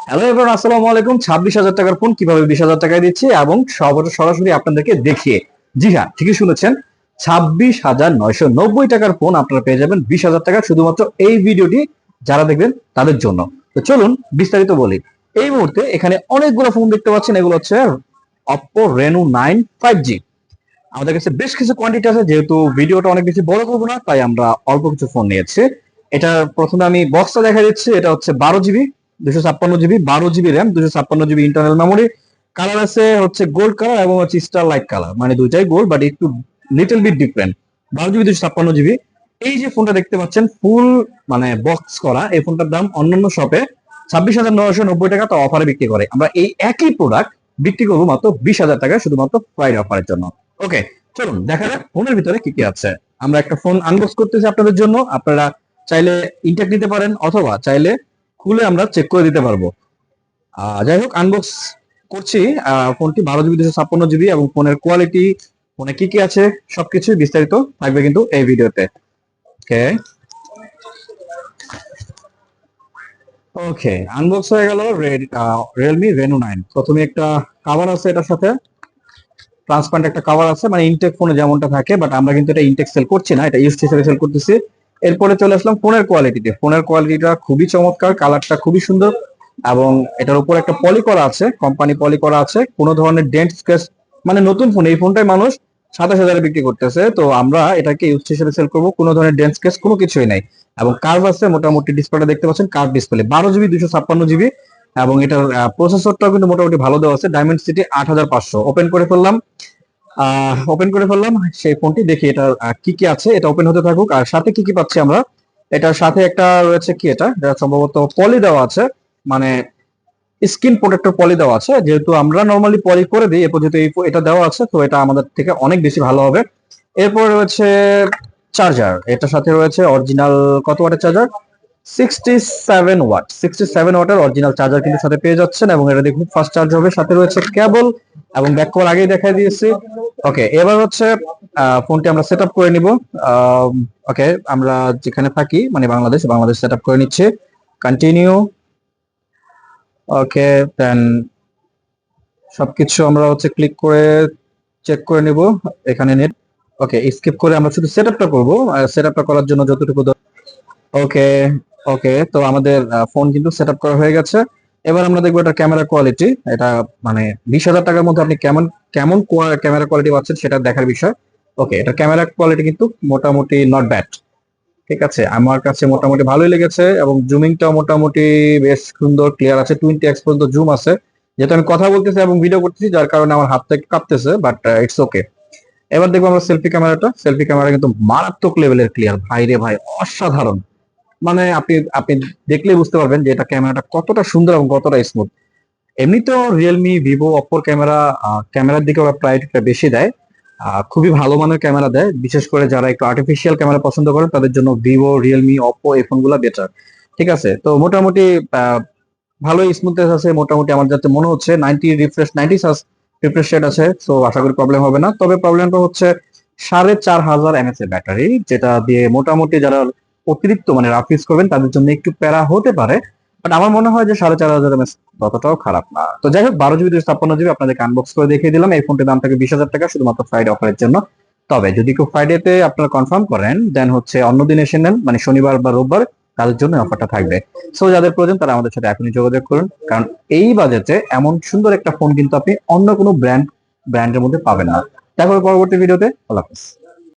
Hello everyone, আসসালামু আলাইকুম। 26,000 টাকার ফোন কিভাবে 20,000 টাকায় দিচ্ছি এবং সরাসরি আপনাদেরকে দেখিয়ে। জি হ্যাঁ, ঠিকই শুনেছেন। 26,990 টাকার ফোন আপনারা পেয়ে যাবেন 20,000 টাকা, শুধুমাত্র এই ভিডিওটি যারা দেখবেন তাদের জন্য। তো চলুন বিস্তারিত বলি। এই মুহূর্তে এখানে অনেকগুলো ফোন দেখতে পাচ্ছেন, এগুলো হচ্ছে Oppo Reno 9 5G। আমাদের কাছে বেশ কিছু কোয়ান্টিটি আছে, যেহেতু ভিডিওটা অনেক বেশি বড় করবো না, তাই আমরা অল্প কিছু ফোন নিয়েছি। এটা প্রথমে আমি বক্সটা দেখা দিচ্ছি। এটা হচ্ছে 12 GB, 256 GB, 12 GB RAM, 256 GB internal memory. Colour আছে হচ্ছে গোল্ড কালার এবং হচ্ছে স্টার লাইট কালার, মানে দুইটাই গোল্ড বাট একটু little bit different. 12 GB, 256 GB. এই যে ফোনটা দেখতে পাচ্ছেন ফুল মানে বক্স করা, এই ফোনটার দাম অন্যান্য শপে 26,990 টাকা, তো অফারে বিক্রি করে। আমরা এই একই প্রোডাক্ট বিক্রি করবো মাত্র 20,000 টাকায়, শুধুমাত্র ফ্রাইডে অফারের জন্য। ওকে, চলুন দেখা যাক ফোনের ভিতরে কি কি আছে। আমরা একটা ফোন আনবক্স করতেছি আপনাদের জন্য। আপনারা চাইলে ইনটেক নিতে পারেন অথবা চাইলে খুলে আমরা চেক করে দিতে পারবো। যাই হোক, আনবক্স করছি। ফোনটি 12 জিবি, 256 জিবি এবং ফোনের কোয়ালিটি, ফোনে কি কি আছে সবকিছু বিস্তারিত থাকবে কিন্তু এই ভিডিওতে। ওকে ওকে, আনবক্স হয়ে গেল। Realme Reno 9। প্রথমে একটা কাভার আছে, এটার সাথে ট্রান্সপারেন্ট একটা কভার আছে, মানে ইনটেক ফোনে যেমনটা থাকে, বাট আমরা কিন্তু এটা ইনটেক সেল করছি না, এটা ইউএসটি হিসেবে সেল করতেছি। এরপরে চলে আসলাম ফোনের কোয়ালিটিতে। ফোনের কোয়ালিটিটা খুবই চমৎকার, কালারটা খুবই সুন্দর এবং এটার উপর একটা পলি করা আছে, কোম্পানি পলি করা আছে। কোনো ধরনের ডেন্ট স্ক্র্যাচ, মানে নতুন ফোন, এই ফোনটাই মানুষ 27,000-এ বিক্রি করতেছে, তো আমরা এটাকে ইউএসটি হিসেবে সেল করবো। কোনো ধরনের ডেন্ট স্ক্র্যাচ কোনো কিছুই নাই এবং কার্ভ আছে মোটামুটি। ডিসপ্লেটা দেখতে পাচ্ছেন কার্ভ ডিসপ্লে, 12 জিবি, 256 জিবি এবং এটার প্রসেসরটাও কিন্তু মোটামুটি ভালো দেওয়া আছে, ডায়মেন্সিটি 8500। ওপেন করে ফেললাম সেই ফোনটি, দেখি এটা কি কি আছে। এটা ওপেন হতে থাকুক। আর সাথে কি কি পাচ্ছি আমরা, এটার সাথে একটা রয়েছে কি, এটা সম্ভবত পলি দেওয়া আছে, মানে স্কিন প্রোটেক্টর পলি দেওয়া আছে। যেহেতু আমরা নর্মালি পলি করে দিই, এরপর যেহেতু এটা দেওয়া আছে, তো এটা আমাদের থেকে অনেক বেশি ভালো হবে। এরপর রয়েছে চার্জার। এটার সাথে রয়েছে অরিজিনাল কত ওয়াটের চার্জার, 67 ওয়াট। 67 ওয়াটের অরিজিনাল চার্জার কিন্তু সাথে পেয়ে যাচ্ছেন এবং এটা দিয়ে খুব ফাস্ট চার্জ হবে। সাথে রয়েছে কেবল এবং ব্যাক কভার আগেই দেখাই দিয়েছি। ওকে, এবার হচ্ছে ফোনটি আমরা সেট আপ করে নিব। ওকে, আমরা যেখানে থাকি মানে বাংলাদেশ সেট আপ করে নিচ্ছে। কন্টিনিউ। ওকে, দেন সবকিছু আমরা হচ্ছে ক্লিক করে চেক করে নিব এখানে নেট। ওকে, স্কিপ করে আমরা শুধু সেট আপটা করবো। সেট আপটা করার জন্য যতটুকু। ওকে ওকে, তো আমাদের ফোন কিন্তু সেট আপ করা হয়ে গেছে। এবার আমরা দেখবো এটা ক্যামেরা কোয়ালিটি। এটা মানে 20,000 টাকার মধ্যে আপনি কেমন কেমন ক্যামেরা কোয়ালিটি পাচ্ছেন সেটা দেখার বিষয়। ওকে, এটা ক্যামেরা কোয়ালিটি কিন্তু মোটামুটি নট ব্যাড, ঠিক আছে, আমার কাছে মোটামুটি ভালোই লেগেছে এবং জুমিংটাও মোটামুটি বেশ সুন্দর, ক্লিয়ার আছে। 20x পর্যন্ত জুম আছে। যেহেতু আমি কথা বলতেছি এবং ভিডিও করতেছি, যার কারণে আমার হাতটা একটু কাঁপতেছে, বাট ইটস ওকে। এবার দেখবো আমরা সেলফি ক্যামেরাটা। সেলফি ক্যামেরা কিন্তু মারাত্মক লেভেলের ক্লিয়ার, ভাই রে ভাই, অসাধারণ। মানে আপনি আপনি দেখলেই বুঝতে পারবেন যে এটা ক্যামেরাটা কতটা সুন্দর এবং কতটা স্মুথ। এমনিতেও রিয়েলমি, ভিভো, অপ্পোর ক্যামেরার দিকে ওরা প্রায়োরিটিটা বেশি দেয়। খুবই ভালো মানের ক্যামেরা দেয়, বিশেষ করে যারা একটু আর্টিফিশিয়াল ক্যামেরা পছন্দ করেন তাদের জন্য ভিভো, রিয়েলমি, অপ্পো এই ফোনগুলো বেটার। ঠিক আছে, তো মোটামুটি ভালোই স্মুথনেস আছে মোটামুটি। আমার যাতে মনে হচ্ছে 90 রিফ্রেশ রেট আছে, তো আশা করি প্রবলেম হবে না। তবে প্রবলেমটা হচ্ছে 4500 mAh এর ব্যাটারি, যেটা দিয়ে মোটামুটি যারা অতিরিক্ত মানে রাফ ইউজ করবেন তাদের জন্য একটু প্যারা হতে পারে। বাট আমার মনে হয় যে 4500 mAh ততটাও খারাপ না। তো যাই হোক, 12 জিবি, 256 জিবি আপনাদেরকে আনবক্স করে দেখিয়ে দিলাম। এই ফোনটির দাম থাকে 20,000 টাকা, শুধুমাত্র ফ্রাইডে অফারের জন্য। তবে যদি কেউ ফ্রাইডেতে আপনারা কনফার্ম করেন, দেন হচ্ছে অন্য দিন এসে নেন, মানে শনিবার বা রোববার, তাদের জন্য অফারটা থাকবে। সো যাদের প্রয়োজন তারা আমাদের সাথে এখনই যোগাযোগ করুন, কারণ এই বাজেটে এমন সুন্দর একটা ফোন কিন্তু আপনি অন্য কোনো ব্র্যান্ডের মধ্যে পাবেন না। দেখা হবে পরবর্তী ভিডিওতে। আল্লাহ হাফেজ।